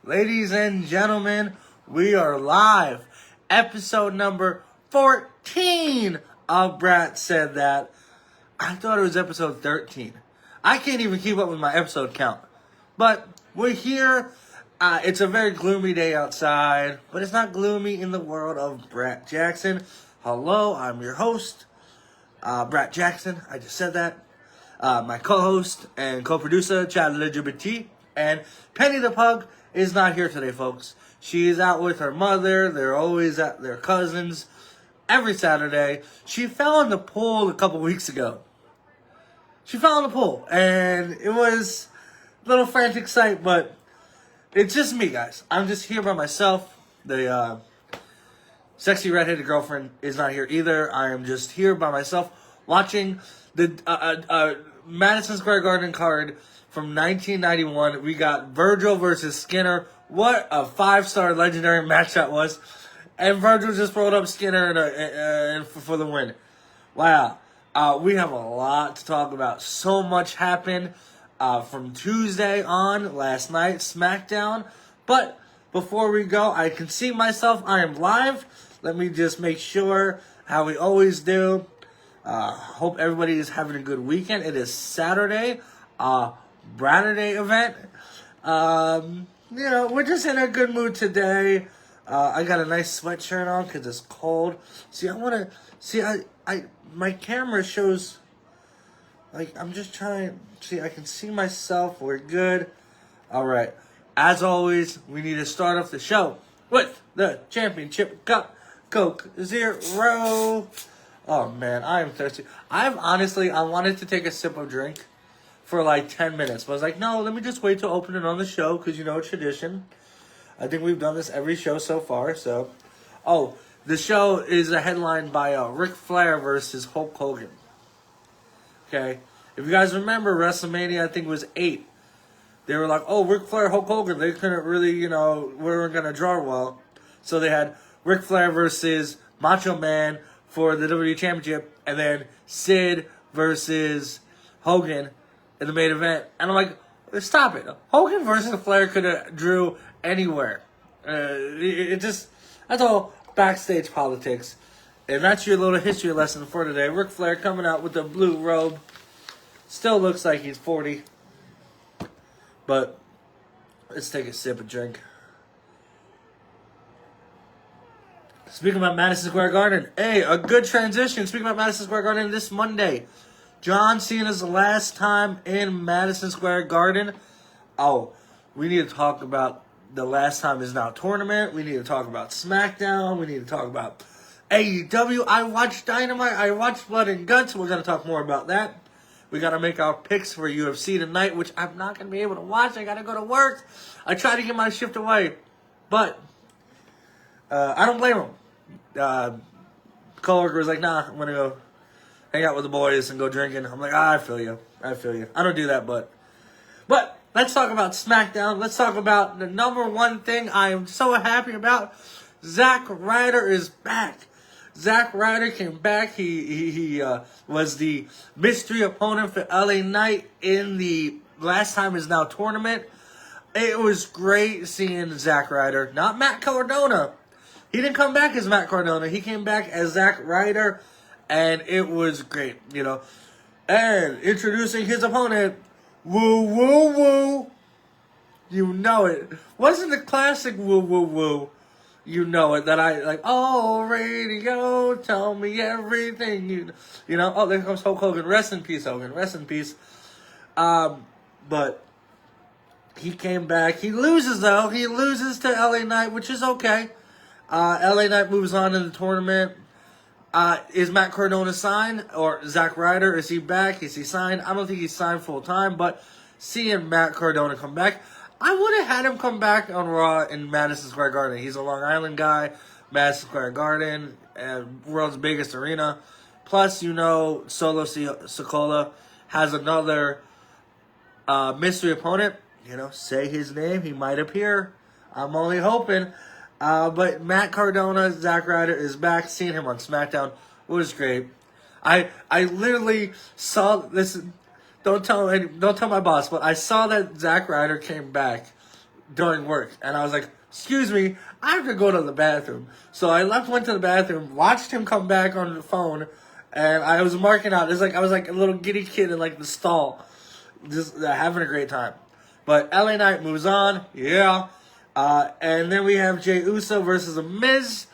Ladies and gentlemen, we are live. Episode number 14 of Brat Said That. I thought it was episode 13. I can't even keep up with my episode count. But we're here. It's a very gloomy day outside, but it's not gloomy in the world of BratJackson. Hello, I'm your host, BratJackson. I just said that. My co-host and co-producer, Chad Le Gepette, and Penny the Pug is not here today, folks. She is out with her mother. They're always at their cousins every Saturday. She fell in the pool a couple weeks ago. She fell in the pool, and it was a little frantic sight, but it's just me, guys. I'm just here by myself. The sexy redheaded girlfriend is not here either. I am just here by myself watching the Madison Square Garden card from 1991. We got Virgil versus Skinner. What a 5-star legendary match that was. And Virgil just rolled up Skinner for the win. Wow. We have a lot to talk about. So much happened from Tuesday on, last night, SmackDown. But before we go, I can see myself. I am live. Let me just make sure, how we always do. Hope everybody is having a good weekend. It is Saturday. Bratterday event. We're just in a good mood today. I got a nice sweatshirt on because it's cold. See, my camera shows, I'm just trying, I can see myself. We're good. All right. As always, we need to start off the show with the Championship Cup Coke Zero. Oh, man, I am thirsty. I wanted to take a sip of drink for 10 minutes. But I was like, no, let me just wait to open it on the show because, it's tradition. I think we've done this every show so far. So, the show is headlined by Ric Flair versus Hulk Hogan. Okay? If you guys remember, WrestleMania, I think, was 8. They were like, Ric Flair, Hulk Hogan. They couldn't really, we weren't going to draw well. So they had Ric Flair versus Macho Man for the WWE Championship, and then Sid versus Hogan in the main event. And I'm like, stop it. Hogan versus Flair could have drew anywhere. That's all backstage politics. And that's your little history lesson for today. Ric Flair coming out with the blue robe. Still looks like he's 40. But let's take a sip of drink. Speaking about Madison Square Garden, a good transition. Speaking about Madison Square Garden, this Monday, John Cena's last time in Madison Square Garden. We need to talk about the last time is now tournament. We need to talk about SmackDown. We need to talk about AEW. I watched Dynamite. I watched Blood and Guts. We're going to talk more about that. We got to make our picks for UFC tonight, which I'm not going to be able to watch. I got to go to work. I tried to get my shift away, but I don't blame him. Coworker was like, nah, I'm going to go hang out with the boys and go drinking. I'm like, I feel you. I don't do that, but let's talk about SmackDown. Let's talk about the number one thing I am so happy about. Zack Ryder is back. Zack Ryder came back. He was the mystery opponent for LA Knight in the Last Time Is Now tournament. It was great seeing Zack Ryder, not Matt Cardona. He didn't come back as Matt Cardona. He came back as Zack Ryder, and it was great, And introducing his opponent, Woo Woo Woo. You know it. Wasn't the classic Woo Woo Woo? You know it. That radio, tell me everything. There comes Hulk Hogan. Rest in peace, Hogan. Rest in peace. But he came back. He loses, though. He loses to LA Knight, which is okay. LA Knight moves on in the tournament. Is Matt Cardona signed? Or Zack Ryder, is he back? Is he signed? I don't think he's signed full time, but seeing Matt Cardona come back, I would have had him come back on Raw in Madison Square Garden. He's a Long Island guy. Madison Square Garden, world's biggest arena. Plus, Solo Sikoa has another mystery opponent. Say his name. He might appear. I'm only hoping. But Matt Cardona, Zack Ryder is back. Seeing him on SmackDown was great. I literally saw this. Don't tell my boss, but I saw that Zack Ryder came back during work. And I was like, excuse me, I have to go to the bathroom. So I went to the bathroom, watched him come back on the phone, and I was marking out. It's like I was like a little giddy kid in like the stall, just having a great time. But LA Knight moves on, yeah. And then we have Jey Uso versus The Miz.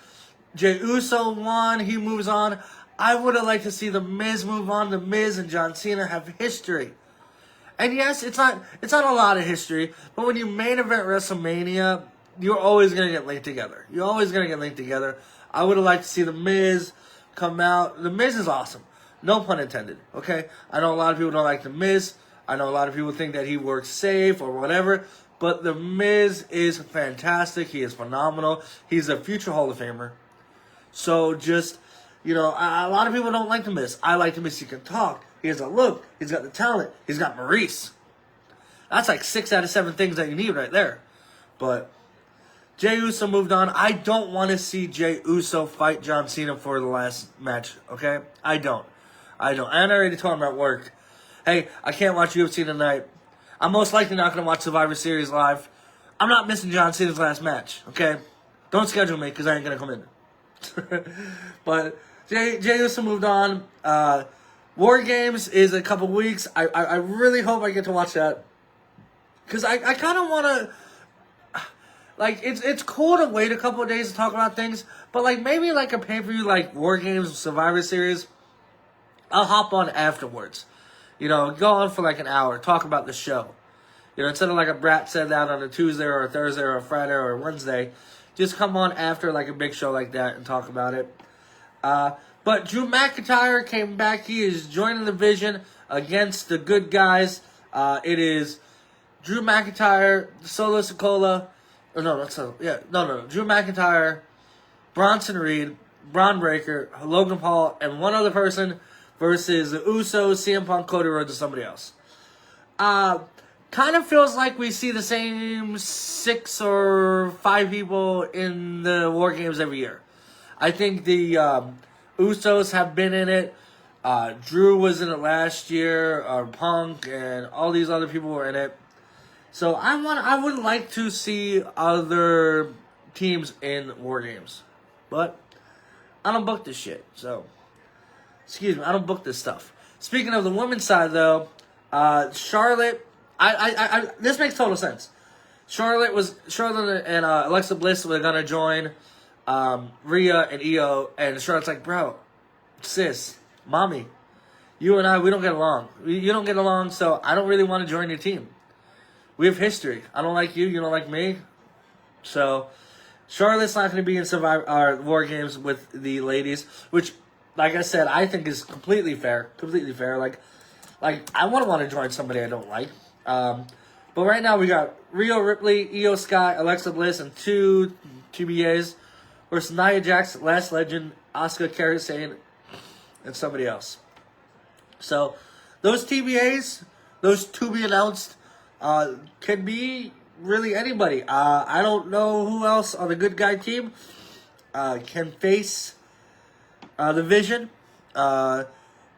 Jey Uso won, he moves on. I would have liked to see The Miz move on. The Miz and John Cena have history. And yes, it's not a lot of history, but when you main event WrestleMania, you're always going to get linked together. You're always going to get linked together. I would have liked to see The Miz come out. The Miz is awesome. No pun intended, okay? I know a lot of people don't like The Miz. I know a lot of people think that he works safe or whatever, but The Miz is fantastic. He is phenomenal. He's a future Hall of Famer. So just, you know, a lot of people don't like The Miz. I like The Miz. He can talk. He has a look. He's got the talent. He's got Maurice. That's like 6 out of 7 things that you need right there. But Jey Uso moved on. I don't want to see Jey Uso fight John Cena for the last match, okay? I don't. And I already told him at work, hey, I can't watch UFC tonight. I'm most likely not going to watch Survivor Series live. I'm not missing John Cena's last match, okay? Don't schedule me because I ain't going to come in. But Jey Uso moved on. War Games is a couple weeks. I really hope I get to watch that. Because I kind of want to... Like, it's cool to wait a couple of days to talk about things. But, like, maybe, like, a pay-per-view like War Games, Survivor Series, I'll hop on afterwards. You know, go on for, like, an hour. Talk about the show. You know, instead of, like, a Brat Said That on a Tuesday or a Thursday or a Friday or a Wednesday, just come on after, like, a big show like that and talk about it. But Drew McIntyre came back. He is joining the Vision against the good guys. It is Drew McIntyre, Solo Sikoa. Oh, no, not Solo. Yeah, no. Drew McIntyre, Bronson Reed, Braun Breaker, Logan Paul, and one other person versus the Usos, CM Punk, Cody Rhodes, and somebody else. Kind of feels like we see the same 6 or 5 people in the War Games every year. I think the Usos have been in it. Drew was in it last year. Punk and all these other people were in it. So I would like to see other teams in War Games, but I don't book this shit. So excuse me, I don't book this stuff. Speaking of the women's side, though, Charlotte. This makes total sense. Charlotte and Alexa Bliss were gonna join Rhea and Io, and Charlotte's like, bro, sis, mommy, you and I, we don't get along. You don't get along, so I don't really want to join your team. We have history. I don't like you. You don't like me. So Charlotte's not going to be in War Games with the ladies, which, like I said, I think is completely fair. Completely fair. Like I wouldn't want to join somebody I don't like. But right now we got Rhea Ripley, Io Sky, Alexa Bliss, and 2 TBAs versus Nia Jax, Last Legend, Asuka, Kairi Sane, and somebody else. So those TBAs, those to be announced, can be really anybody. I don't know who else on the good guy team can face the Vision. But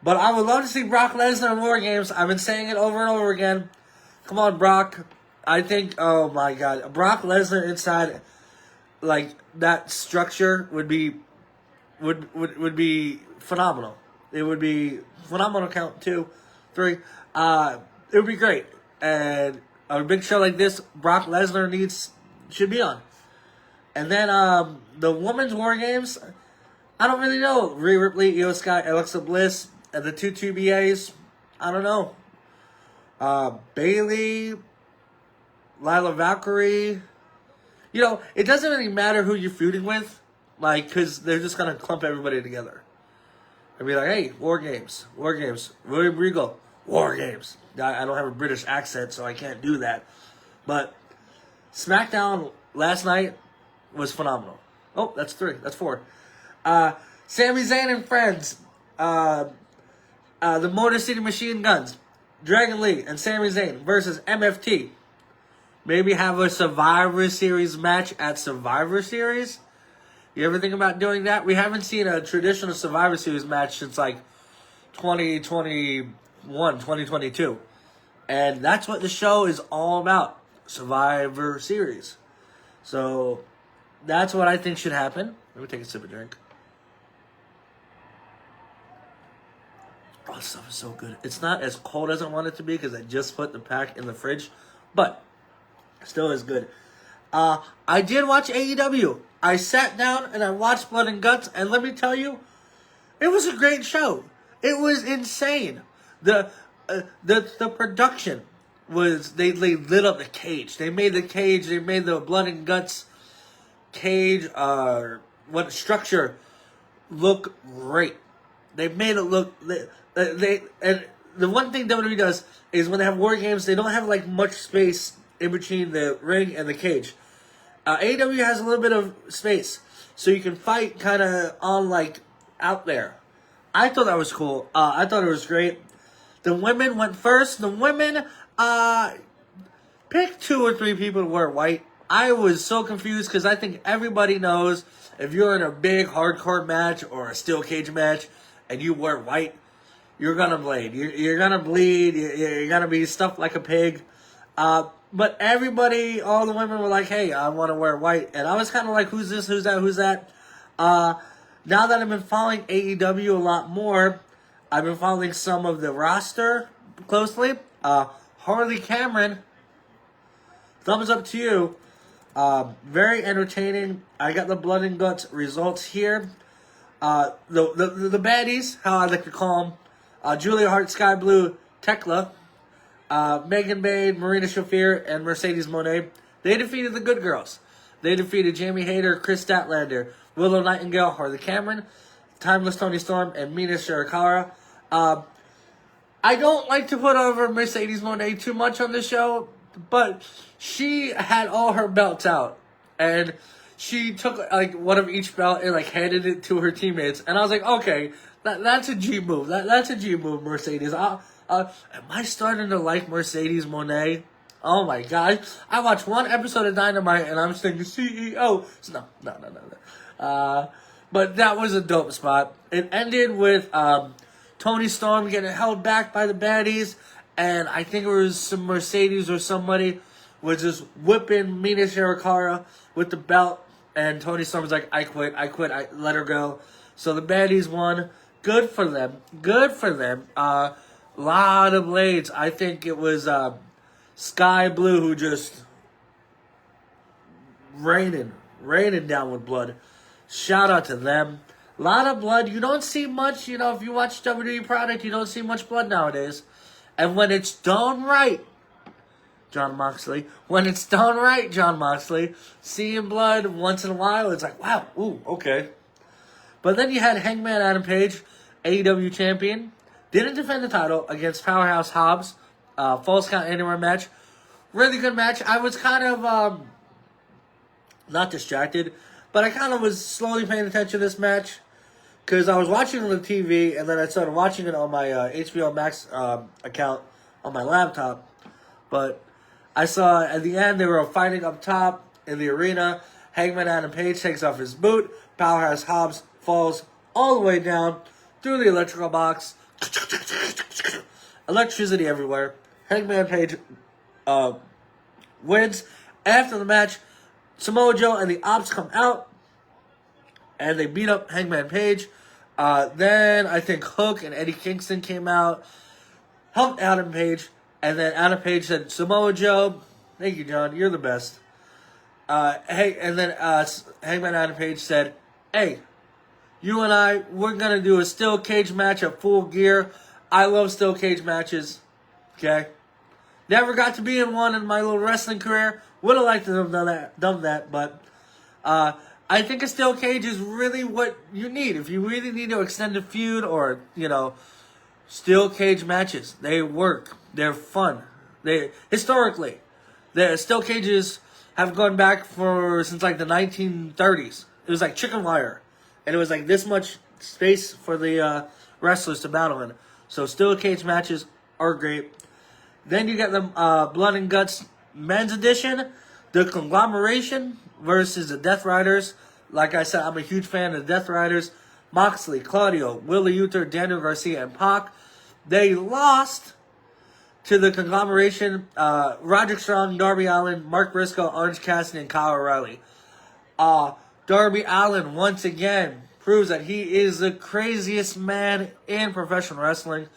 I would love to see Brock Lesnar in War Games. I've been saying it over and over again. Come on, Brock. I think, oh my God, Brock Lesnar inside, like, that structure would be phenomenal. It would be phenomenal. Count 2, 3. It would be great. And a big show like this, Brock Lesnar should be on. And then the women's War Games, I don't really know. Rhea Ripley, Io Sky, Alexa Bliss, and the 2 TBAs, I don't know. Bayley, Lila Valkyrie. You know, it doesn't really matter who you're feuding with, like, because they're just going to clump everybody together. And be like, hey, War Games. William Regal, War Games. I don't have a British accent, so I can't do that. But SmackDown last night was phenomenal. Oh, that's 3. That's 4. Sami Zayn and friends. The Motor City Machine Guns. Dragon Lee and Sami Zayn versus MFT. Maybe have a Survivor Series match at Survivor Series. You ever think about doing that? We haven't seen a traditional Survivor Series match since like 2021, 2022. And that's what the show is all about. Survivor Series. So that's what I think should happen. Let me take a sip of drink. Oh, this stuff is so good. It's not as cold as I want it to be because I just put the pack in the fridge, but still is good. I did watch AEW. I sat down and I watched Blood and Guts, and let me tell you, it was a great show. It was insane. The production was, they lit up the cage. They made the Blood and Guts cage structure look great. They made it look and the one thing WWE does is when they have war games, they don't have like much space in between the ring and the cage. AEW has a little bit of space, so you can fight kind of on like out there. I thought that was cool. I thought it was great. The women went first. The women picked 2 or 3 people to wear white. I was so confused because I think everybody knows if you're in a big hardcore match or a steel cage match and you wear white, you're gonna bleed. You're gonna bleed. You're gonna be stuffed like a pig. But everybody, all the women were like, hey, I want to wear white. And I was kind of like, who's this, who's that, who's that? Now that I've been following AEW a lot more, I've been following some of the roster closely. Harley Cameron, thumbs up to you. Very entertaining. I got the Blood and Guts results here. The baddies, how I like to call them, Julia Hart, Sky Blue, Tekla, Megan Bade, Marina Shafir, and Mercedes Moné. They defeated the good girls. They defeated Jamie Hayter, Chris Statlander, Willow Nightingale, Harley Cameron, Timeless Toni Storm, and Mina Shirakawa. I don't like to put over Mercedes Moné too much on the show, but she had all her belts out. And she took like one of each belt and like handed it to her teammates. And I was like, okay, that's a G move. That's a G move, Mercedes. Am I starting to like Mercedes Moné? Oh my god. I watched one episode of Dynamite and I'm thinking CEO. So no. But that was a dope spot. It ended with Toni Storm getting held back by the baddies. And I think it was some Mercedes or somebody was just whipping Mina Shirakawa with the belt. And Toni Storm was like, I quit, I let her go. So the baddies won. Good for them. Lot of blades. I think it was Sky Blue who just raining down with blood. Shout out to them. Lot of blood. You don't see much, if you watch WWE product, you don't see much blood nowadays. And when it's done right, John Moxley, seeing blood once in a while, it's like, wow, ooh, okay. But then you had Hangman Adam Page, AEW champion, didn't defend the title against Powerhouse Hobbs, false count anywhere match. Really good match. I was kind of, not distracted, but I kind of was slowly paying attention to this match because I was watching it on the TV and then I started watching it on my HBO Max account on my laptop. But I saw at the end they were fighting up top in the arena. Hangman Adam Page takes off his boot. Powerhouse Hobbs falls all the way down through the electrical box. Electricity everywhere. Hangman Page wins. After the match, Samoa Joe and the Ops come out and they beat up Hangman Page. Then I think Hook and Eddie Kingston came out, helped Adam Page, and then Adam Page said, Samoa Joe, thank you, John, you're the best. And then Hangman Adam Page said, hey, you and we're going to do a steel cage match at Full Gear. I love steel cage matches. Okay? Never got to be in one in my little wrestling career. Would have liked to have done that, but I think a steel cage is really what you need. If you really need to extend a feud or, steel cage matches, they work. They're fun. Historically, the steel cages have gone back since like the 1930s. It was like chicken wire. And it was like this much space for the wrestlers to battle in. So steel cage matches are great. Then you get the Blood and Guts men's edition. The Conglomeration versus the Death Riders. Like I said, I'm a huge fan of the Death Riders. Moxley, Claudio, Willie Uther, Daniel Garcia, and Pac. They lost to the conglomeration, Roderick Strong, Darby Allin, Mark Briscoe, Orange Cassidy, and Kyle O'Reilly. Darby Allin, once again, proves that he is the craziest man in professional wrestling.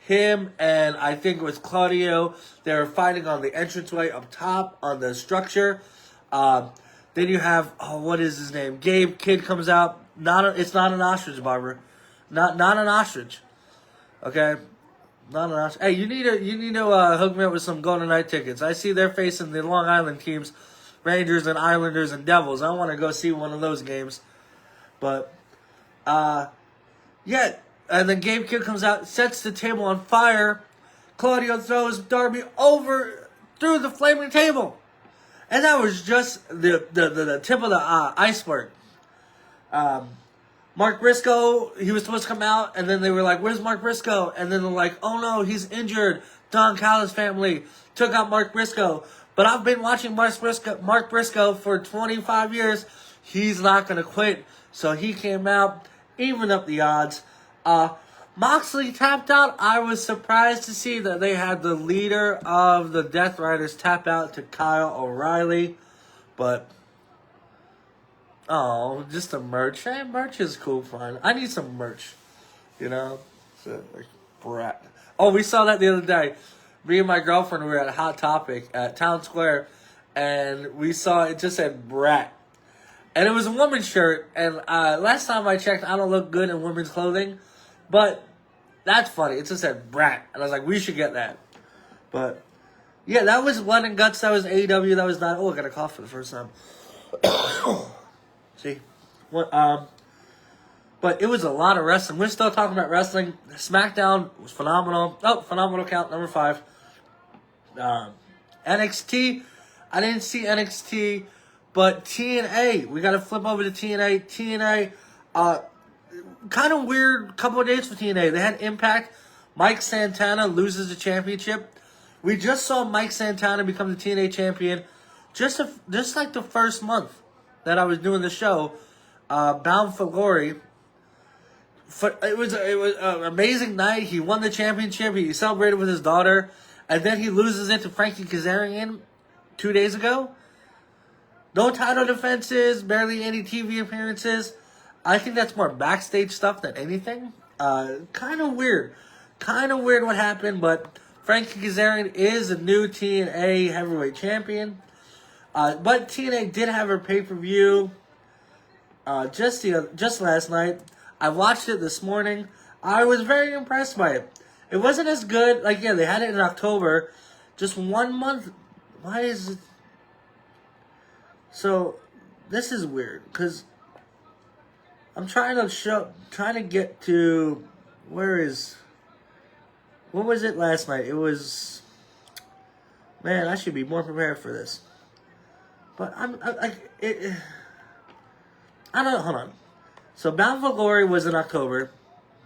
Him and I think it was Claudio, they were fighting on the entranceway up top on the structure. Then you have, what is his name? Gabe Kidd comes out. It's not an ostrich, Barbara. Not an ostrich. Okay? Not an ostrich. Hey, you need to hook me up with some Golden Knight tickets. I see they're facing the Long Island teams, Rangers and Islanders and Devils. I want to go see one of those games. But, yeah. And then Gabe Kidd comes out, sets the table on fire. Claudio throws Darby over through the flaming table. And that was just the tip of the iceberg. Mark Briscoe, he was supposed to come out, and then they were like, where's Mark Briscoe? And then they're like, oh no, he's injured. Don Callis family took out Mark Briscoe. But I've been watching Mark Briscoe for 25 years. He's not going to quit. So he came out, evened up the odds. Moxley tapped out. I was surprised to see that they had the leader of the Death Riders tap out to Kyle O'Reilly. But, just the merch. Hey, merch is cool, fine. I need some merch, you know? So, like, brat. Oh, we saw that the other day. Me and my girlfriend were at Hot Topic at Town Square, and we saw it just said brat. And it was a woman's shirt, and last time I checked, I don't look good in women's clothing. But that's funny. It just said brat. And I was like, we should get that. But, yeah, that was Blood and Guts. That was AEW. That was not... Oh, I got a cough for the first time. See? But it was a lot of wrestling. We're still talking about wrestling. SmackDown was phenomenal. Oh, phenomenal count, number 5. NXT. I didn't see NXT. But TNA. We got to flip over to TNA. TNA... kind of weird couple of days for TNA. They had Impact. Mike Santana loses the championship. We just saw Mike Santana become the TNA champion just like the first month that I was doing the show. Bound for Glory. It was an amazing night. He won the championship. He celebrated with his daughter. And then he loses it to Frankie Kazarian 2 days ago. No title defenses. Barely any TV appearances. I think that's more backstage stuff than anything. Kind of weird. Kind of weird what happened, but Frankie Kazarian is a new TNA heavyweight champion. But TNA did have her pay-per-view just last night. I watched it this morning. I was very impressed by it. It wasn't as good. Like, yeah, they had it in October. Just 1 month. Why is it? So, this is weird, because I'm trying to get to, what was it last night? It was, man, I should be more prepared for this. But I don't know, hold on. So Bound for Glory was in October.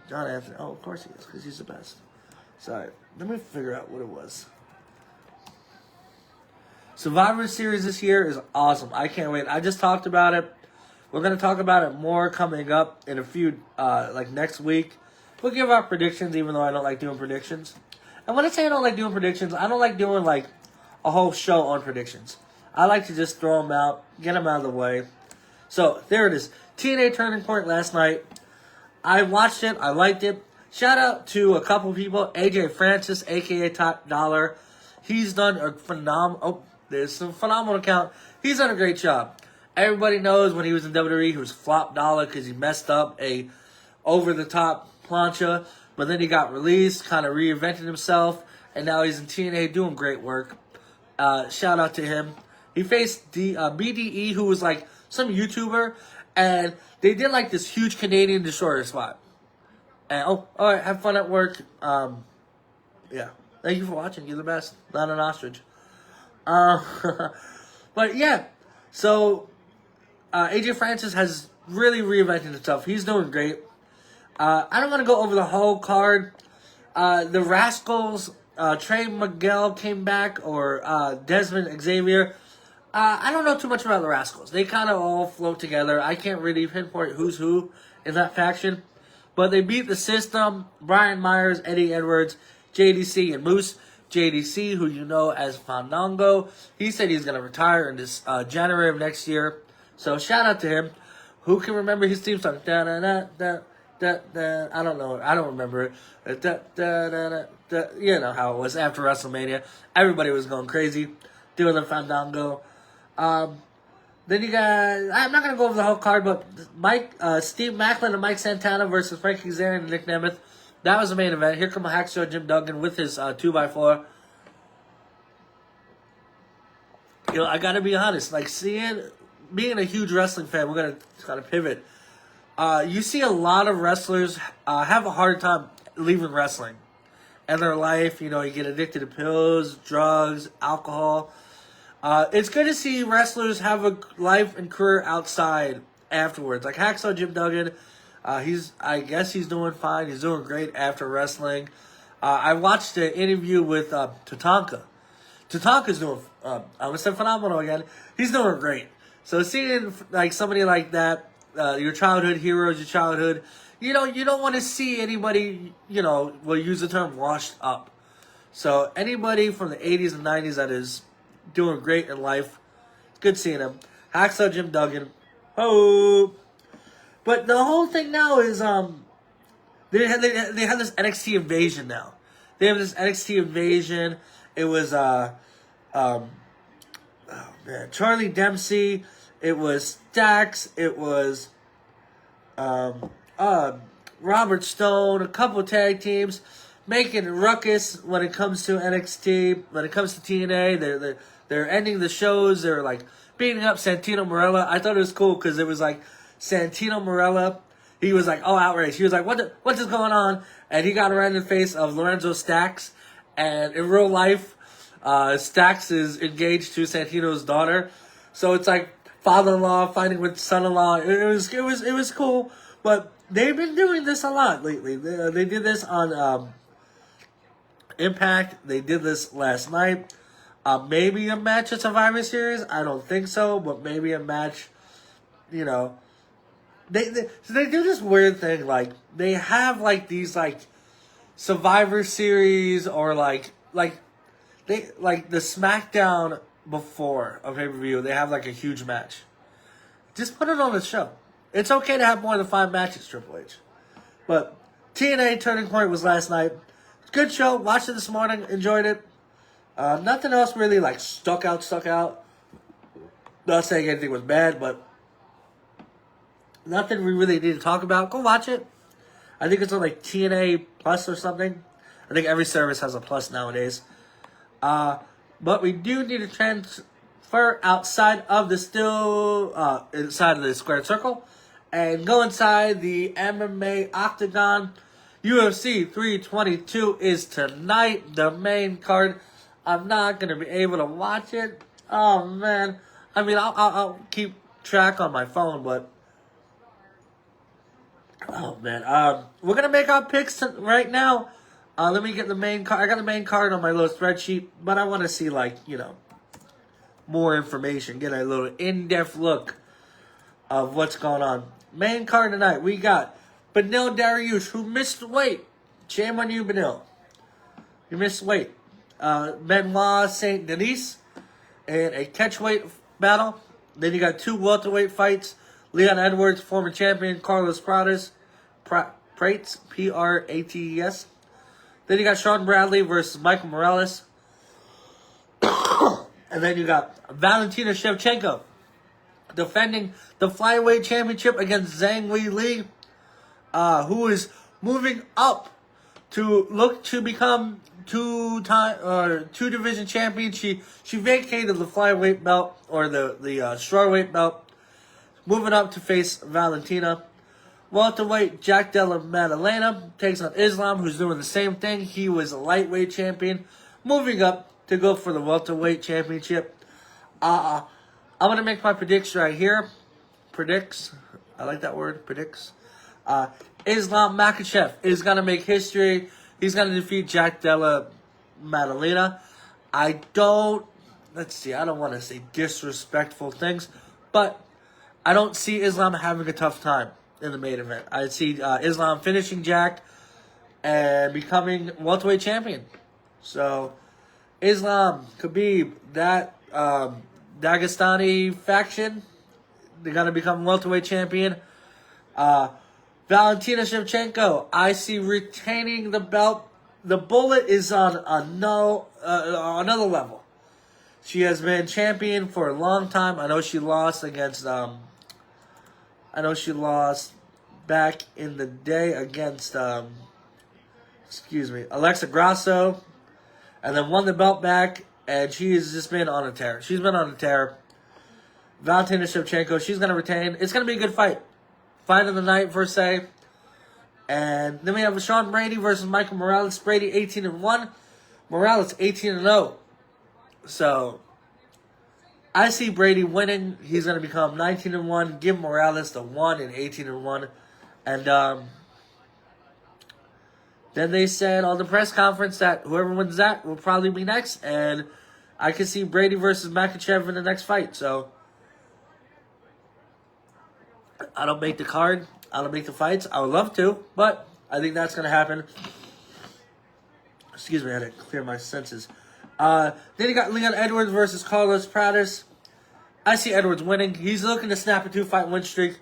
John Anthony, of course he is, because he's the best. Sorry, let me figure out what it was. Survivor Series this year is awesome. I can't wait. I just talked about it. We're going to talk about it more coming up in a few, like next week. We'll give our predictions, even though I don't like doing predictions. And when I say I don't like doing predictions, I don't like doing like a whole show on predictions. I like to just throw them out, get them out of the way. So, there it is. TNA Turning Point last night. I watched it. I liked it. Shout out to a couple people. AJ Francis, a.k.a. Top Dollar. He's done a phenomenal... Oh, there's some phenomenal count. He's done a great job. Everybody knows when he was in WWE, he was Flop Dollar because he messed up a over-the-top plancha. But then he got released, kind of reinvented himself, and now he's in TNA doing great work. Shout out to him. He faced BDE, who was like some YouTuber, and they did like this huge Canadian destroyer spot. And, oh, all right, have fun at work. Yeah. Thank you for watching. You're the best. Not an ostrich. But, yeah. So, AJ Francis has really reinvented himself. He's doing great. I don't want to go over the whole card. The Rascals, Trey Miguel came back, or Desmond Xavier. I don't know too much about the Rascals. They kind of all float together. I can't really pinpoint who's who in that faction. But they beat the System, Brian Myers, Eddie Edwards, JDC and Moose. JDC, who you know as Fandango, he said he's going to retire in this January of next year. So shout out to him. Who can remember his theme song? Da, da, da, da, da, da. I don't know. I don't remember it. Da, da, da, da, da. You know how it was after WrestleMania. Everybody was going crazy doing the Fandango. Then you got, I'm not going to go over the whole card, but Steve Macklin and Mike Santana versus Frankie Kazarian and Nick Nemeth. That was the main event. Here come Hacksaw Jim Duggan with his 2x4. You know, I got to be honest. Like, being a huge wrestling fan, we're going to kind of pivot. You see a lot of wrestlers have a hard time leaving wrestling. And their life, you know, you get addicted to pills, drugs, alcohol. It's good to see wrestlers have a life and career outside afterwards. Like Hacksaw Jim Duggan, I guess he's doing fine. He's doing great after wrestling. I watched an interview with Tatanka. Tatanka's doing, I'm going to say phenomenal again. He's doing great. So seeing like somebody like that, your childhood heroes, your childhood, you know, you don't want to see anybody, you know, we'll use the term washed up. So anybody from the 80s and 90s that is doing great in life, it's good seeing him. Hacksaw Jim Duggan. Oh. But the whole thing now is they have this NXT invasion now. They have this NXT invasion. It was Charlie Dempsey. It was Dax. It was Robert Stone. A couple tag teams making ruckus when it comes to NXT. When it comes to TNA, they're ending the shows. They're like beating up Santino Marella. I thought it was cool because it was like Santino Marella, he was like, oh, outraged. He was like, what is going on? And he got around in the face of Lorenzo Stacks. And in real life, Stacks is engaged to Santino's daughter. So it's like father-in-law fighting with son-in-law. It was cool. But they've been doing this a lot lately. They did this on Impact. They did this last night. Maybe a match at Survivor Series. I don't think so. But maybe a match, you know. They do this weird thing, like, they have, like, these, like, Survivor Series or, like the SmackDown before a pay-per-view, they have, like, a huge match. Just put it on the show. It's okay to have more than 5 matches, Triple H. But TNA Turning Point was last night. Good show. Watched it this morning. Enjoyed it. Nothing else really, like, stuck out. Not saying anything was bad, but nothing we really need to talk about. Go watch it. I think it's on like TNA Plus or something. I think every service has a plus nowadays. But we do need to transfer outside of the inside of the squared circle and go inside the MMA Octagon. UFC 322 is tonight, the main card. I'm not going to be able to watch it. Oh, man. I mean, I'll keep track on my phone, but oh, man. We're going to make our picks right now. Let me get the main card. I got the main card on my little spreadsheet, but I want to see, like, you know, more information. Get a little in-depth look of what's going on. Main card tonight, we got Beneil Dariush, who missed weight. Shame on you, Beneil. You missed weight. Benoit Saint Denis in a catchweight battle. Then you got 2 welterweight fights. Leon Edwards, former champion, Carlos Prates, Prates, Prates. Then you got Sean Bradley versus Michael Morales. And then you got Valentina Shevchenko defending the flyweight championship against Zhang Weili, who is moving up to look to become two division champion. She vacated the flyweight belt or the strawweight belt, moving up to face Valentina. Welterweight Jack Della Maddalena takes on Islam, who's doing the same thing. He was a lightweight champion, moving up to go for the welterweight championship. I'm gonna make my prediction right here. Predicts. I like that word. Predicts. Islam Makhachev is gonna make history. He's gonna defeat Jack Della Maddalena. I don't want to say disrespectful things, but I don't see Islam having a tough time in the main event. I see Islam finishing Jack, and becoming welterweight champion. So, Islam, Khabib, that Dagestani faction, they're going to become welterweight champion. Valentina Shevchenko, I see retaining the belt. The bullet is on another level. She has been champion for a long time. I know she lost against back in the day against Alexa Grasso, and then won the belt back, and she has just been on a tear. She's been on a tear. Valentina Shevchenko, she's going to retain. It's going to be a good fight. Fight of the night, per se. And then we have Sean Brady versus Michael Morales. Brady 18-1. Morales 18-0. So, I see Brady winning. He's going to become 19-1. Give Morales the 1 and 18-1. And then they said on the press conference that whoever wins that will probably be next. And I can see Brady versus Makachev in the next fight. So, I don't make the card. I don't make the fights. I would love to, but I think that's going to happen. Excuse me, I had to clear my senses. Then you got Leon Edwards versus Carlos Pradas. I see Edwards winning. He's looking to snap a 2-fight win streak.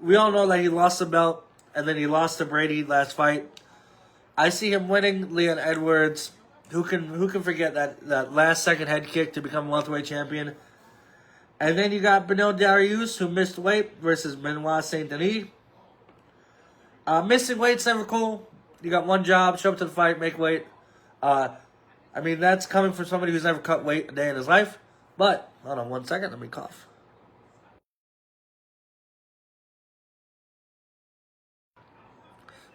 We all know that he lost the belt, and then he lost to Brady last fight. I see him winning. Leon Edwards, who can forget that last second head kick to become welterweight champion. And then you got Beneil Dariush, who missed weight, versus Benoit Saint Denis. Missing weight's never cool. You got one job, show up to the fight, make weight. That's coming from somebody who's never cut weight a day in his life. But, hold on 1 second, let me cough.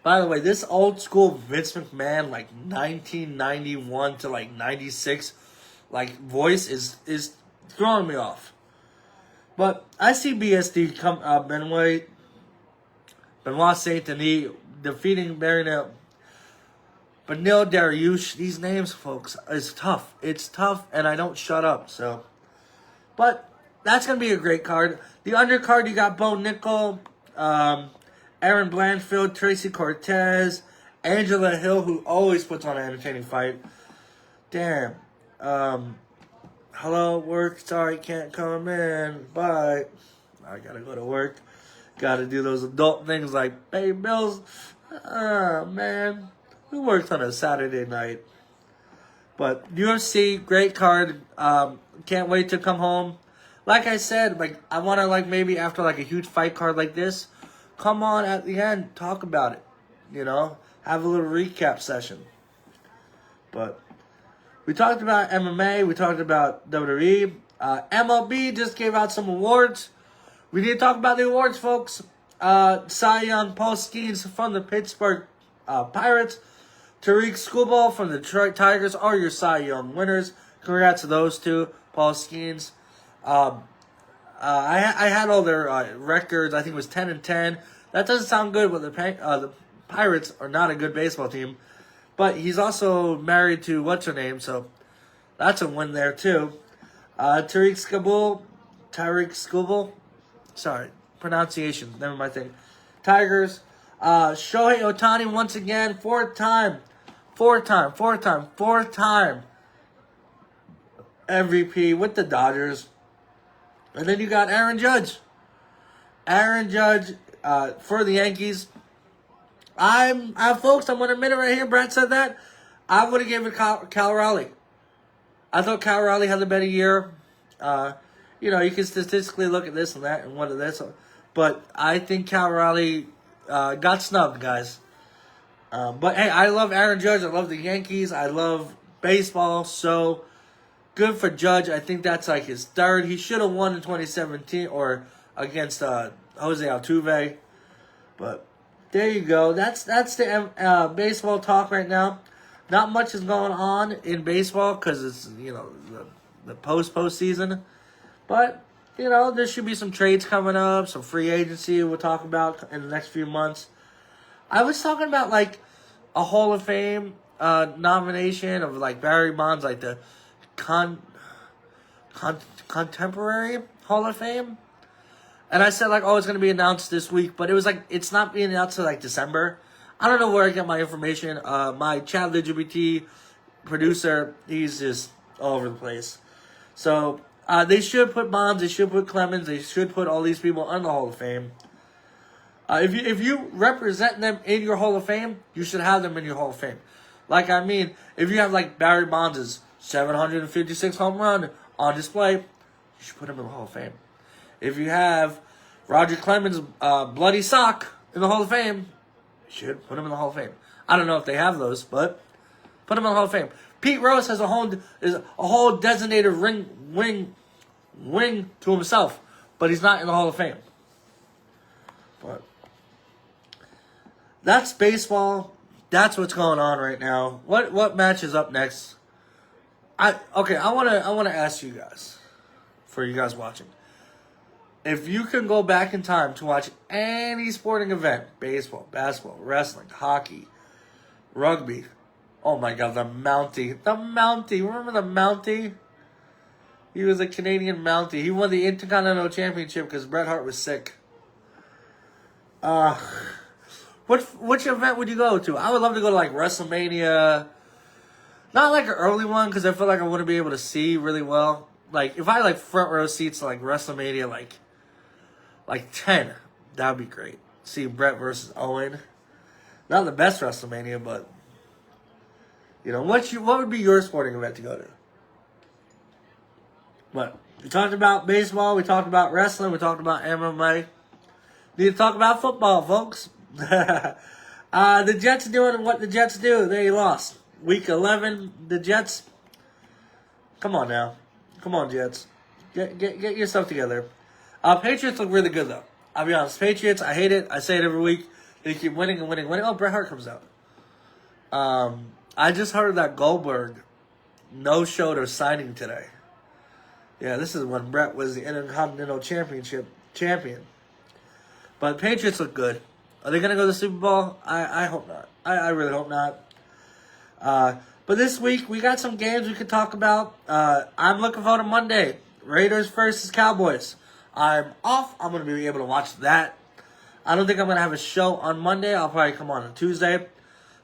By the way, this old school Vince McMahon, 1991 to 96, voice is throwing me off. But I see BSD come Benoit Saint Denis defeating Beneil Dariush. These names, folks, is tough. It's tough, and I don't shut up. So, but that's gonna be a great card. The undercard, you got Bo Nickel, Aaron Blanchfield, Tracy Cortez, Angela Hill, who always puts on an entertaining fight. Damn. Hello, work. Sorry, can't come in. Bye. I gotta go to work. Gotta do those adult things like pay bills. Man. Who works on a Saturday night? But UFC, great card. Can't wait to come home. Like I said, I want to maybe after a huge fight card like this, come on at the end, talk about it. Have a little recap session. But we talked about MMA. We talked about WWE. MLB just gave out some awards. We need to talk about the awards, folks. Cy Young, Paul Skeens from the Pittsburgh Pirates. Tariq Skubal from the Detroit Tigers are your Cy Young winners. Congrats to those two, Paul Skeens. I had all their records. I think it was 10-10. That doesn't sound good, but the Pirates are not a good baseball team. But he's also married to what's-her-name, so that's a win there, too. Tariq Skubal. Sorry, pronunciation. Never mind thing. Tigers. Shohei Ohtani once again, four-time MVP with the Dodgers. And then you got Aaron Judge. For the Yankees. Folks, I'm going to admit it right here. Brat said that. I would have given it Cal Raleigh. I thought Cal Raleigh had a better year. You can statistically look at this and that and one of this. But I think Cal Raleigh got snubbed, guys. But, hey, I love Aaron Judge. I love the Yankees. I love baseball. So, good for Judge. I think that's his third. He should have won in 2017 or against Jose Altuve. But there you go. That's the baseball talk right now. Not much is going on in baseball because it's, the postseason. But, there should be some trades coming up, some free agency we'll talk about in the next few months. I was talking about, a Hall of Fame nomination of, Barry Bonds, the contemporary Hall of Fame. And I said, it's going to be announced this week. But it was, it's not being announced until, December. I don't know where I get my information. My Chad Le Gepette producer, he's just all over the place. So they should put Bonds, they should put Clemens, they should put all these people in the Hall of Fame. If you represent them in your Hall of Fame, you should have them in your Hall of Fame. Like, I mean, if you have like Barry Bonds' 756 home run on display, you should put him in the Hall of Fame. If you have Roger Clemens' bloody sock in the Hall of Fame, you should put him in the Hall of Fame. I don't know if they have those, but put him in the Hall of Fame. Pete Rose has a whole designated wing to himself, but he's not in the Hall of Fame. But that's baseball. That's what's going on right now. What match is up next? I wanna ask you guys, for you guys watching, if you can go back in time to watch any sporting event, baseball, basketball, wrestling, hockey, rugby. Oh my God, the Mountie. Remember the Mountie? He was a Canadian Mountie. He won the Intercontinental Championship because Bret Hart was sick. Which event would you go to? I would love to go to like WrestleMania. Not like an early one because I feel like I wouldn't be able to see really well. Like if I had like front row seats to like WrestleMania like 10, that would be great. See Bret versus Owen. Not the best WrestleMania, but you know, what would be your sporting event to go to? But we talked about baseball, we talked about wrestling, we talked about MMA. Need to talk about football, folks. The Jets doing what the Jets do. They lost. Week 11, the Jets. Come on now. Come on, Jets. Get your stuff together. Patriots look really good, though. I'll be honest. Patriots, I hate it. I say it every week. They keep winning and winning. Oh, Bret Hart comes out. I just heard that Goldberg no-showed or signing today. Yeah, this is when Bret was the Intercontinental champion. But Patriots look good. Are they going to go to the Super Bowl? I hope not. I really hope not. But this week, we got some games we could talk about. I'm looking forward to Monday. Raiders versus Cowboys. I'm off. I'm going to be able to watch that. I don't think I'm going to have a show on Monday. I'll probably come on Tuesday.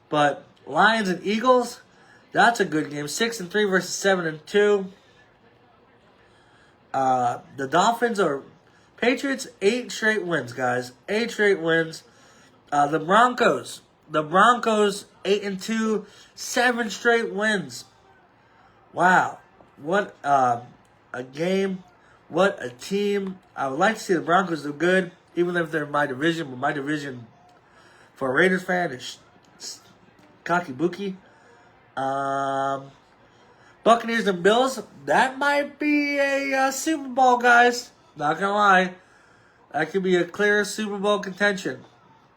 But Lions and Eagles, that's a good game. 6-3 versus 7-2. The Dolphins are Patriots, 8 straight wins, guys. 8 straight wins. The Broncos, 8-2, 7 straight wins. Wow. What a game. What a team. I would like to see the Broncos do good, even if they're in my division. But my division, for a Raiders fan, is cocky bookie. Buccaneers and Bills, that might be a Super Bowl, guys. Not gonna lie. That could be a clear Super Bowl contention.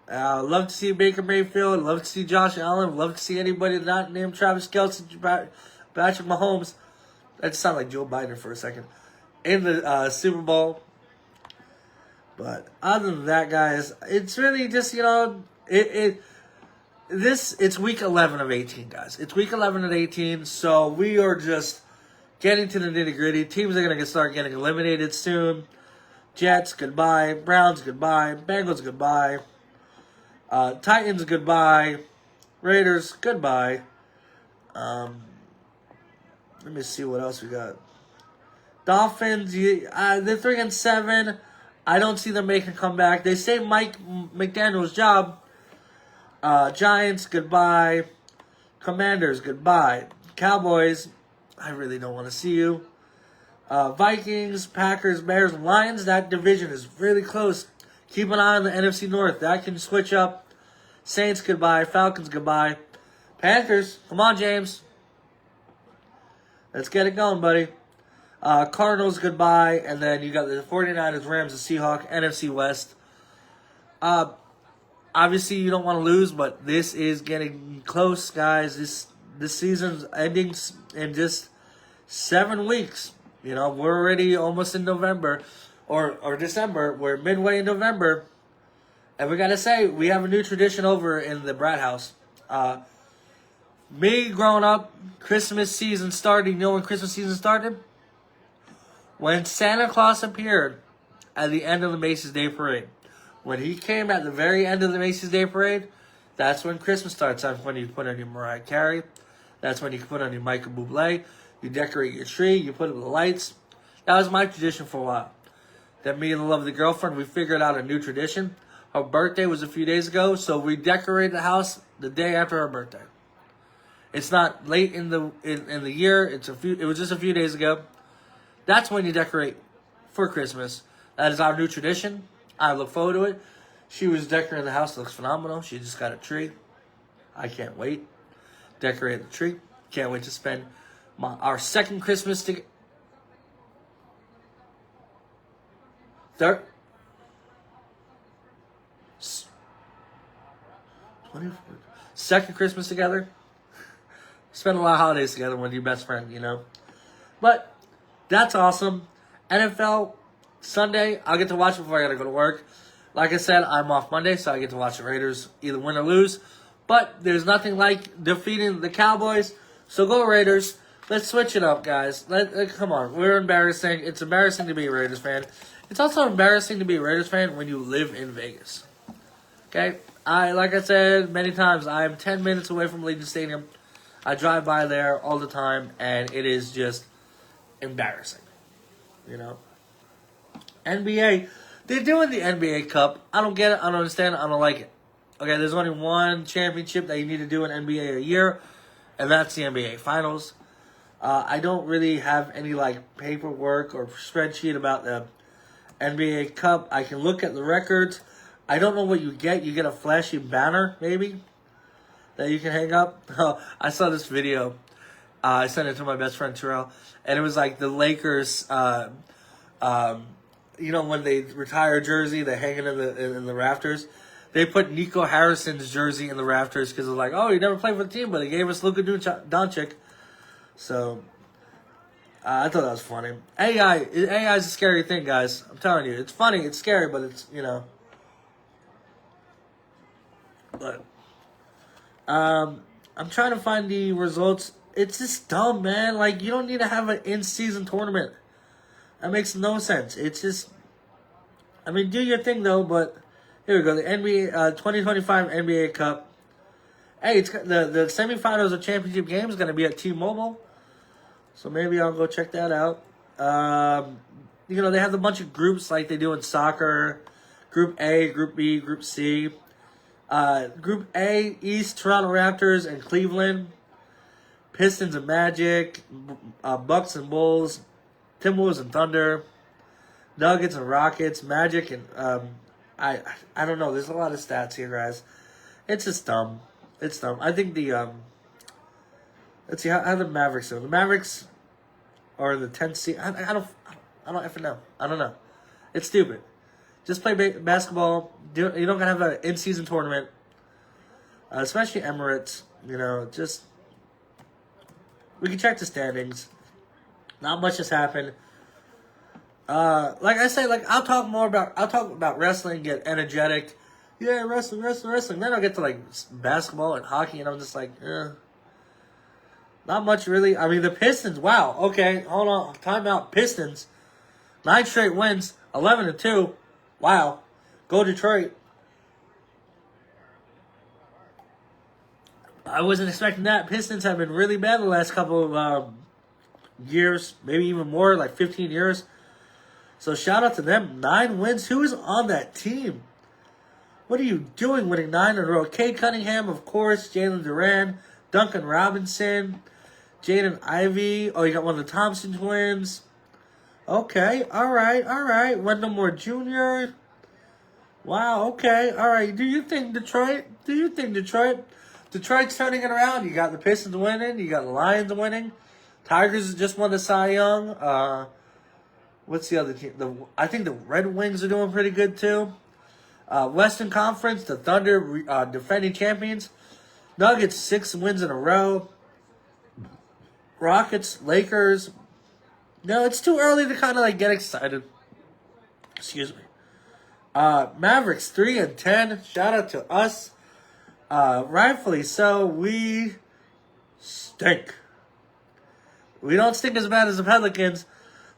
Love to see Baker Mayfield. Love to see Josh Allen. Love to see anybody not named Travis Kelce, Patrick Mahomes. That just sounded like Joe Biden for a second. In the Super Bowl. But other than that, guys, it's really just, you know, it's week 11 of 18, guys. It's week 11 of 18, so we are just getting to the nitty-gritty. Teams are going to start getting eliminated soon. Jets, goodbye. Browns, goodbye. Bengals, goodbye. Titans, goodbye. Raiders, goodbye. Let me see what else we got. Dolphins, they're 3-7. I don't see them making a comeback. They say Mike McDaniel's job. Giants, goodbye. Commanders, goodbye. Cowboys, I really don't want to see you. Vikings, Packers, Bears, Lions, that division is really close. Keep an eye on the NFC North. That can switch up. Saints, goodbye. Falcons, goodbye. Panthers, come on, James. Let's get it going, buddy. Cardinals, goodbye. And then you got the 49ers, Rams, and Seahawks, NFC West. Obviously, you don't want to lose, but this is getting close, guys. This season's ending in just 7 weeks. You know, we're already almost in November or December. We're midway in November. And we got to say, we have a new tradition over in the Brat house. Me growing up, Christmas season started. You know when Christmas season started? When Santa Claus appeared at the end of the Macy's Day Parade. When he came at the very end of the Macy's Day Parade, That's when Christmas starts. That's when you put on your Mariah Carey. That's when you put on your Michael Bublé. You decorate your tree. You put up the lights. That was my tradition for a while. Then me and the lovely girlfriend, we figured out a new tradition. Her birthday was a few days ago, so we decorated the house the day after her birthday. It's not late in the year. It was just a few days ago. That's when you decorate for Christmas. That is our new tradition. I look forward to it. She was decorating the house. It looks phenomenal. She just got a tree. I can't wait. Decorate the tree. Can't wait to spend our second Christmas together. Third. 24. Second Christmas together. Spend a lot of holidays together with your best friend, you know. But that's awesome. NFL Sunday, I'll get to watch it before I gotta go to work. Like I said, I'm off Monday, so I get to watch the Raiders either win or lose. But there's nothing like defeating the Cowboys. So go Raiders. Let's switch it up, guys. Come on. We're embarrassing. It's embarrassing to be a Raiders fan. It's also embarrassing to be a Raiders fan when you live in Vegas. Okay? Like I said many times, I'm 10 minutes away from Legion Stadium. I drive by there all the time, and it is just embarrassing. You know? NBA. They're doing the NBA Cup. I don't get it. I don't understand it. I don't like it. Okay, there's only one championship that you need to do in NBA a year, and that's the NBA Finals. I don't really have any paperwork or spreadsheet about the NBA Cup. I can look at the records. I don't know what you get. You get a flashy banner, maybe, that you can hang up. I saw this video. I sent it to my best friend Terrell, and it was like the Lakers. You know, when they retire a jersey, they hang it in the rafters. They put Nico Harrison's jersey in the rafters because they're like, oh, he never played for the team, but he gave us Luka Doncic. So, I thought that was funny. AI is a scary thing, guys. I'm telling you. It's funny, it's scary, but it's, you know. But, I'm trying to find the results. It's just dumb, man. Like, you don't need to have an in-season tournament. That makes no sense. It's just, I mean, do your thing, though, but here we go. The NBA 2025 NBA Cup. Hey, it's the semifinals of championship game is going to be at T-Mobile. So maybe I'll go check that out. You know, they have a bunch of groups like they do in soccer. Group A, Group B, Group C. Group A, East, Toronto Raptors and Cleveland. Pistons and Magic. Bucks and Bulls. Timberwolves and Thunder. Nuggets and Rockets. Magic and... I don't know. There's a lot of stats here, guys. It's just dumb. It's dumb. I think the... let's see, how the Mavericks do. The Mavericks are in the 10th seed. I don't effing know. I don't know. It's stupid. Just play basketball. You don't gotta have an in-season tournament. Especially Emirates. You know, just... We can check the standings. Not much has happened. Like I say, I'll talk about wrestling, get energetic. Yeah, wrestling. Then I'll get to basketball and hockey, and I'm just like, not much really. I mean, the Pistons. Wow. Okay, hold on. Time out. Pistons. 9 straight wins. 11-2. Wow. Go Detroit. I wasn't expecting that. Pistons have been really bad the last couple of years, maybe even more, 15 years. So shout out to them. 9 wins. Who is on that team? What are you doing winning 9 in a row? Cade Cunningham, of course. Jalen Duran. Duncan Robinson. Jaden Ivey. Oh, you got one of the Thompson twins. Okay. All right. Wendell Moore Jr. Wow. Okay. All right. Do you think Detroit? Detroit's turning it around. You got the Pistons winning. You got the Lions winning. Tigers just won the Cy Young. What's the other team? I think the Red Wings are doing pretty good too. Western Conference, the Thunder defending champions. Nuggets 6 wins in a row. Rockets, Lakers. No, it's too early to kind of get excited. Excuse me. Mavericks 3-10. Shout out to us. Rightfully so. We stink. We don't stink as bad as the Pelicans,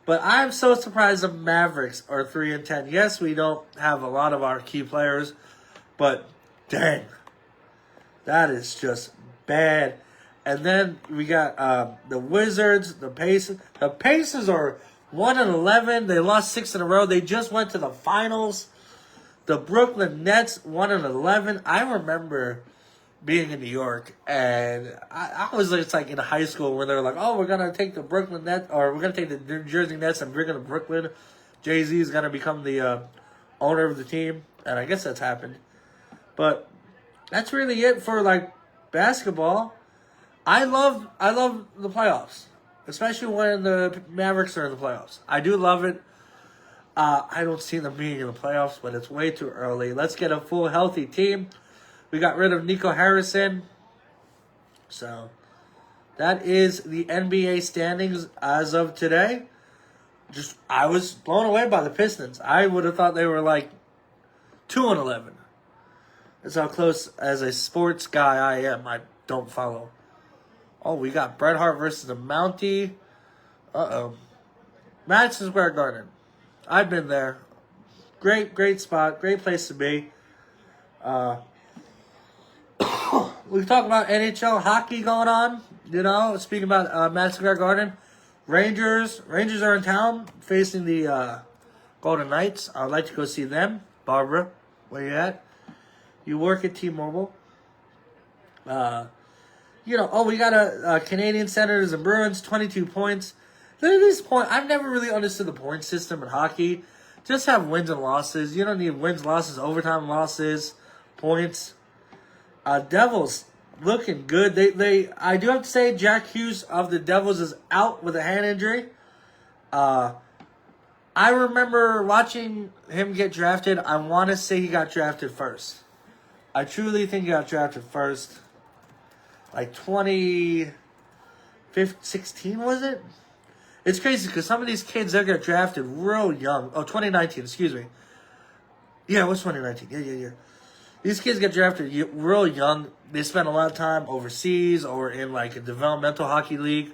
but I'm so surprised the Mavericks are 3-10. Yes, we don't have a lot of our key players, but dang. That is just bad. And then we got the Wizards, the Pacers. The Pacers are 1-11. They lost 6 in a row. They just went to the finals. The Brooklyn Nets 1-11. I remember being in New York, and I was just like in high school where they're like, "Oh, we're gonna take the Brooklyn Nets, or we're gonna take the New Jersey Nets and bring them to Brooklyn. Jay-Z is gonna become the owner of the team," and I guess that's happened. But that's really it for like basketball. I love the playoffs, especially when the Mavericks are in the playoffs. I do love it. I don't see them being in the playoffs, but it's way too early. Let's get a full healthy team. We got rid of Nico Harrison. So that is the NBA standings as of today. I was blown away by the Pistons. I would have thought they were like 2-11. That's how close as a sports guy I am. I don't follow. Oh, we got Bret Hart versus the Mountie. Madison Square Garden. I've been there. Great spot. Great place to be. We talk about NHL hockey going on. You know, speaking about Madison Square Garden. Rangers are in town facing the Golden Knights. I'd like to go see them. Barbara, where you at? You work at T-Mobile. We got a Canadian Senators and Bruins, 22 points. Look at this point. I've never really understood the point system in hockey. Just have wins and losses. You don't need wins, losses, overtime losses, points. Devils looking good. I do have to say Jack Hughes of the Devils is out with a hand injury. I remember watching him get drafted. I want to say he got drafted first. I truly think he got drafted first. Like 2016, was it? It's crazy because some of these kids, they get drafted real young. Oh, 2019, excuse me. Yeah, it was 2019. Yeah. These kids get drafted real young. They spend a lot of time overseas or in like a developmental hockey league.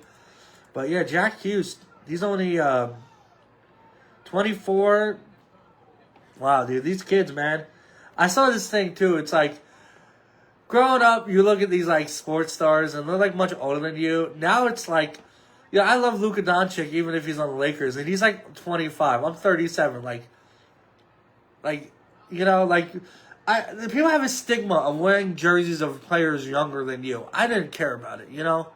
But yeah, Jack Hughes, he's only 24. Wow, dude, these kids, man. I saw this thing too. It's like, growing up, you look at these like sports stars and they're like much older than you. Now it's like, I love Luka Doncic even if he's on the Lakers and he's like 25. I'm 37. People have a stigma of wearing jerseys of players younger than you. I didn't care about it, you know.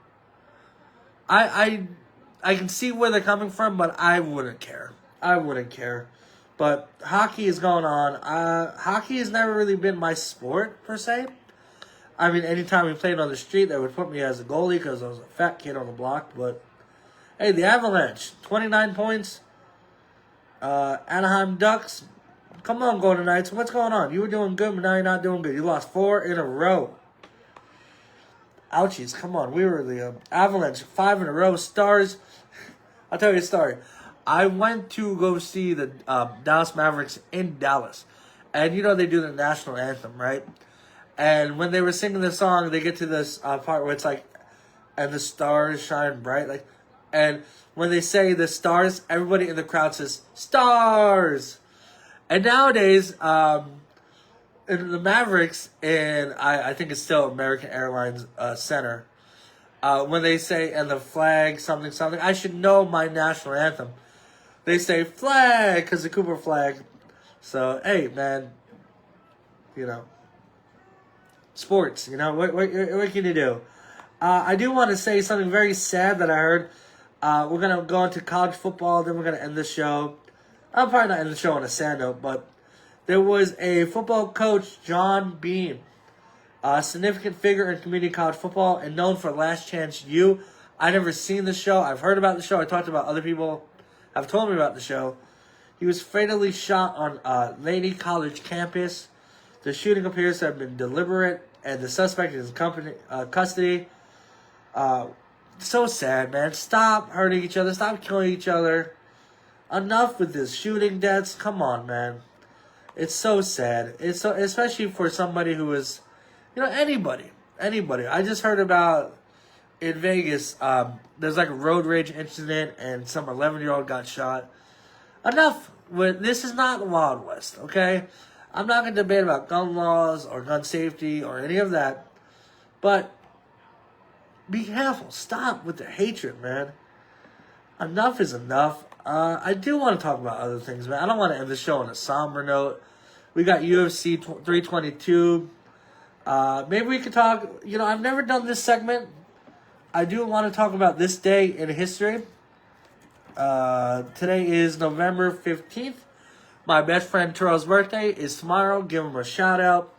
I can see where they're coming from, but I wouldn't care. But hockey is going on. Hockey has never really been my sport per se. I mean, anytime we played on the street, they would put me as a goalie because I was a fat kid on the block. But, hey, the Avalanche, 29 points. Anaheim Ducks, come on, Golden Knights. What's going on? You were doing good, but now you're not doing good. You lost 4 in a row. Ouchies, come on. We were the Avalanche, 5 in a row. Stars, I'll tell you a story. I went to go see the Dallas Mavericks in Dallas. And, they do the national anthem, right? And when they were singing the song, they get to this part where it's like, and the stars shine bright. And when they say the stars, everybody in the crowd says, stars! And nowadays, in the Mavericks, and I think it's still American Airlines Center, when they say, and the flag, something, I should know my national anthem. They say flag, because the Cooper flag. So, hey, man, sports, what can you do? I do want to say something very sad that I heard. We're going to go into college football, then we're going to end the show. I'll probably not end the show on a sad note, but there was a football coach, John Beam, a significant figure in community college football and known for Last Chance U. I never seen the show. I've heard about the show. I talked about other people have told me about the show. He was fatally shot on Laney College campus. The shooting appears to have been deliberate, and the suspect is in custody. So sad, man. Stop hurting each other. Stop killing each other. Enough with this shooting deaths. Come on, man. It's so sad. It's so, especially for somebody who is, anybody. I just heard about in Vegas. There's like a road rage incident, and some 11-year-old got shot. Enough with this. Is not the Wild West, okay? I'm not going to debate about gun laws or gun safety or any of that. But be careful. Stop with the hatred, man. Enough is enough. I do want to talk about other things, man. I don't want to end the show on a somber note. We got UFC 322. Maybe we could talk. I've never done this segment. I do want to talk about this day in history. Today is November 15th. My best friend Terrell's birthday is tomorrow. Give him a shout out.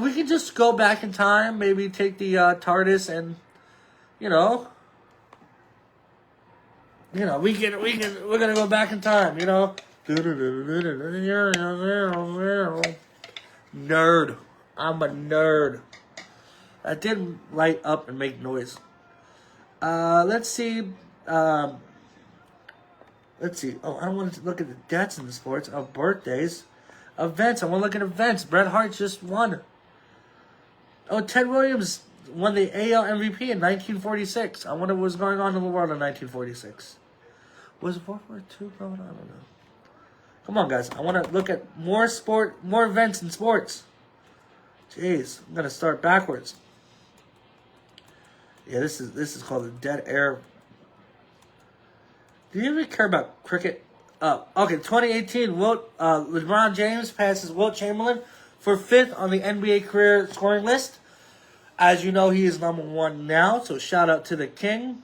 We can just go back in time. Maybe take the TARDIS and, we're gonna go back in time. Nerd. I'm a nerd. That didn't light up and make noise. Let's see. Oh, I don't want to look at the deaths in the sports of birthdays. Events. I want to look at events. Bret Hart just won. Oh, Ted Williams won the AL MVP in 1946. I wonder what was going on in the world in 1946. Was World War II going on? I don't know. Come on, guys. I want to look at more events in sports. Jeez, I'm gonna start backwards. Yeah, this is called the dead air. Do you even care about cricket? Okay, 2018, LeBron James passes Wilt Chamberlain for 5th on the NBA career scoring list. As you know, he is number 1 now, so shout out to the king.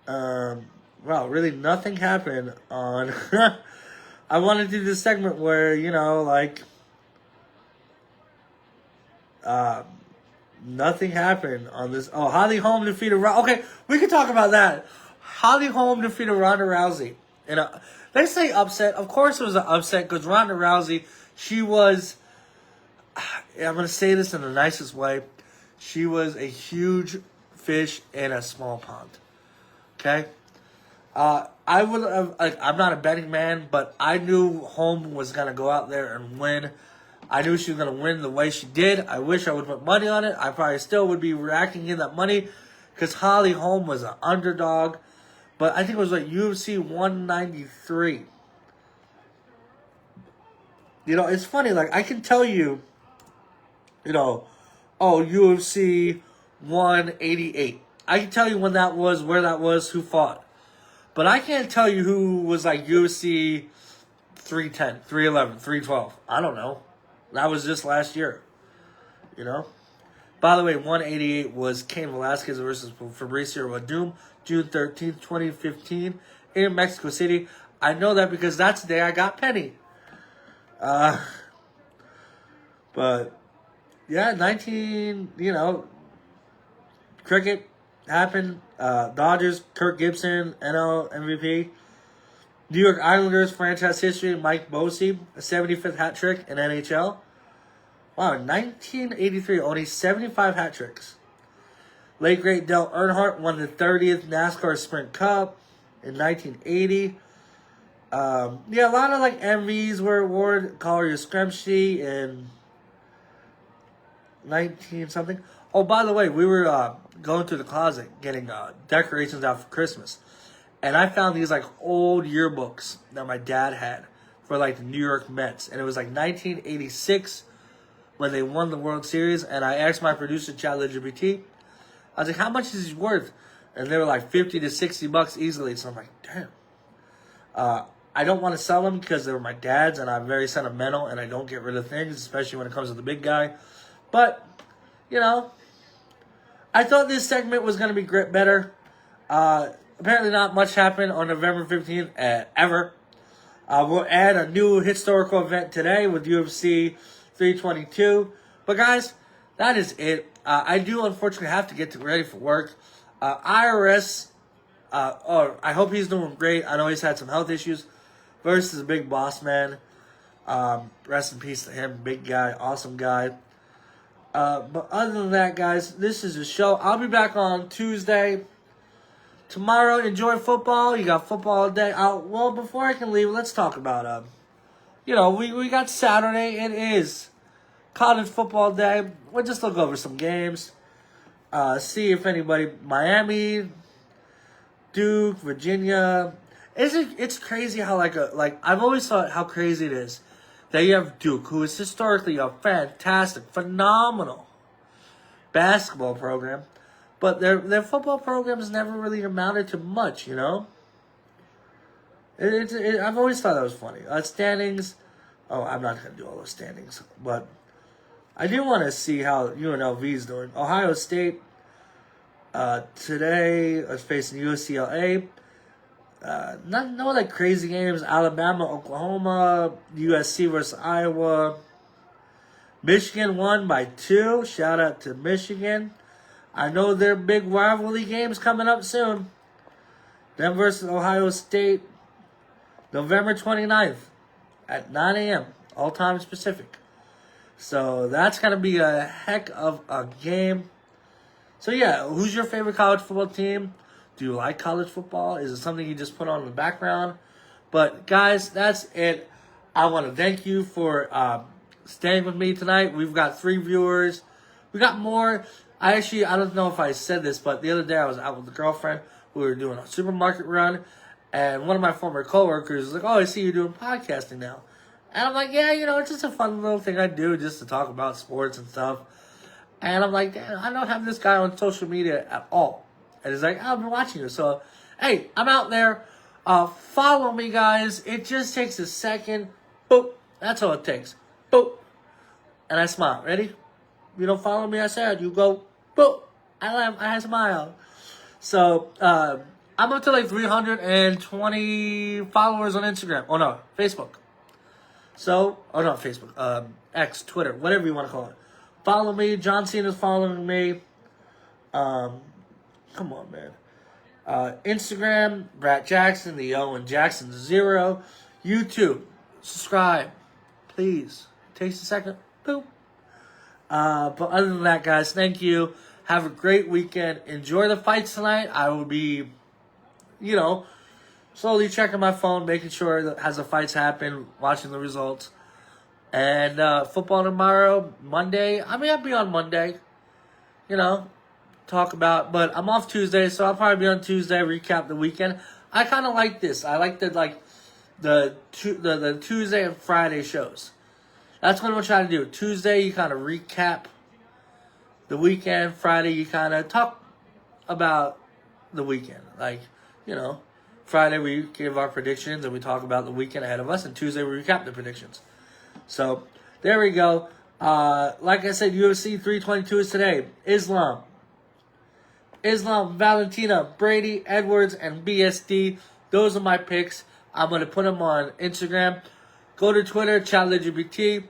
Wow, really nothing happened on... I wanted to do this segment where, nothing happened on this. Oh, Holly Holm defeated... Okay, we can talk about that. Holly Holm defeated Ronda Rousey. They say upset. Of course it was an upset because Ronda Rousey, she was... I'm going to say this in the nicest way. She was a huge fish in a small pond. Okay? I would have... I'm not a betting man, but I knew Holm was going to go out there and win. I knew she was going to win the way she did. I wish I would put money on it. I probably still would be racking in that money because Holly Holm was an underdog. But I think it was UFC 193. It's funny. I can tell you, UFC 188. I can tell you when that was, where that was, who fought. But I can't tell you who was UFC 310, 311, 312. I don't know. That was just last year. By the way, 188 was Cain Velasquez versus Fabricio Werdum, June 13th, 2015, in Mexico City. I know that because that's the day I got Penny. But, yeah, cricket happened. Dodgers, Kirk Gibson, NL MVP. New York Islanders franchise history, Mike Bossy, a 75th hat trick in NHL. Wow, 1983, only 75 hat tricks. Late great Dale Earnhardt won the 30th NASCAR Sprint Cup in 1980. A lot of MVs were awarded. Collier Scremsky in 19-something. Oh, by the way, we were going through the closet getting decorations out for Christmas. And I found these old yearbooks that my dad had for the New York Mets. And it was 1986 when they won the World Series. And I asked my producer, Chad Le Gepette, I was like, how much is he worth? And they were $50 to $60 easily. So I'm like, damn. I don't want to sell them because they were my dad's and I'm very sentimental and I don't get rid of things, especially when it comes to the big guy. But, I thought this segment was going to be better. Apparently not much happened on November 15th ever. We'll add a new historical event today with UFC 322. But guys, that is it. I do unfortunately have to get ready for work. IRS, I hope he's doing great. I know he's had some health issues. Versus Big Boss Man. Rest in peace to him. Big guy, awesome guy. But other than that, guys, this is the show. I'll be back on Tuesday. Tomorrow, enjoy football. You got football all day. Well, before I can leave, let's talk about, we got Saturday. It is college football day. We'll just look over some games. See if anybody, Miami, Duke, Virginia. It's crazy how, I've always thought how crazy it is that you have Duke, who is historically a fantastic, phenomenal basketball program, but their football programs never really amounted to much, you know? I've always thought that was funny. Standings, oh, I'm not going to do all those standings, but I do want to see how UNLV is doing. Ohio State, today is facing UCLA. No like crazy games. Alabama, Oklahoma, USC versus Iowa. Michigan won by 2. Shout out to Michigan. I know their big rivalry games coming up soon. Them versus Ohio State, November 29th at 9 a.m. all times Pacific. So that's going to be a heck of a game. So yeah, who's your favorite college football team? Do you like college football? Is it something you just put on in the background? But guys, that's it. I want to thank you for staying with me tonight. We've got 3 viewers. We got more. I don't know if I said this, but the other day I was out with a girlfriend. We were doing a supermarket run. And one of my former coworkers was like, oh, I see you doing podcasting now. And I'm like, yeah, it's just a fun little thing I do just to talk about sports and stuff. And I'm like, damn, I don't have this guy on social media at all. And he's like, I've been watching you. So, hey, I'm out there. Follow me, guys. It just takes a second. Boop. That's all it takes. Boop. And I smile. Ready? You don't follow me, I said. You go, boop. I smile. So, I'm up to like 320 followers on Instagram. Oh, no, Facebook. So, not Facebook. X, Twitter, whatever you want to call it. Follow me. John Cena's following me. Come on, man. Instagram, BratJackson, the O and Jackson 0. YouTube, subscribe, please. It takes a second. Boom. But other than that, guys, thank you. Have a great weekend. Enjoy the fights tonight. I will be, slowly checking my phone, making sure that as the fights happen, watching the results. And football tomorrow, Monday. I mean, I'll be on Monday. Talk about, but I'm off Tuesday, so I'll probably be on Tuesday, recap the weekend. I kind of like this. I like the Tuesday and Friday shows. That's what I'm trying to do. Tuesday, you kind of recap the weekend. Friday, you kind of talk about the weekend. Friday we give our predictions and we talk about the weekend ahead of us, and Tuesday we recap the predictions. So, there we go. Like I said, UFC 322 is today. Islam, Valentina, Brady, Edwards, and BSD. Those are my picks. I'm going to put them on Instagram. Go to Twitter, Chad Le Gepette.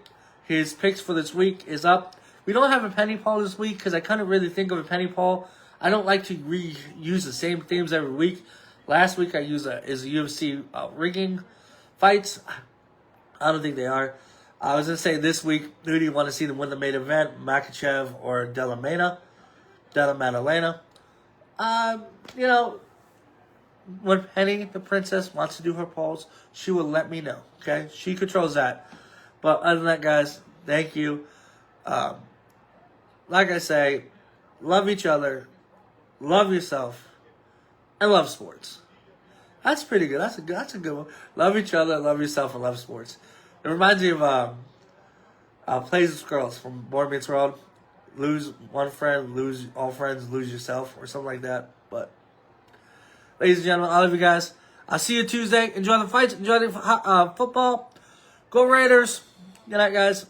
His picks for this week is up. We don't have a penny poll this week because I couldn't really think of a penny poll. I don't like to reuse the same themes every week. Last week I used a UFC rigging fights. I don't think they are. I was going to say this week, who do you want to see them win the main event? Makachev or Della Maddalena. When Penny, the princess, wants to do her polls, she will let me know, okay? She controls that. But other than that, guys, thank you. Like I say, love each other, love yourself, and love sports. That's pretty good. That's a good one. Love each other, love yourself, and love sports. It reminds me of Plays with Girls from Boy Meets World. Lose one friend, lose all friends, lose yourself, or something like that. But, ladies and gentlemen, I love you guys. I'll see you Tuesday. Enjoy the fights. Enjoy the football. Go Raiders. Good night, guys.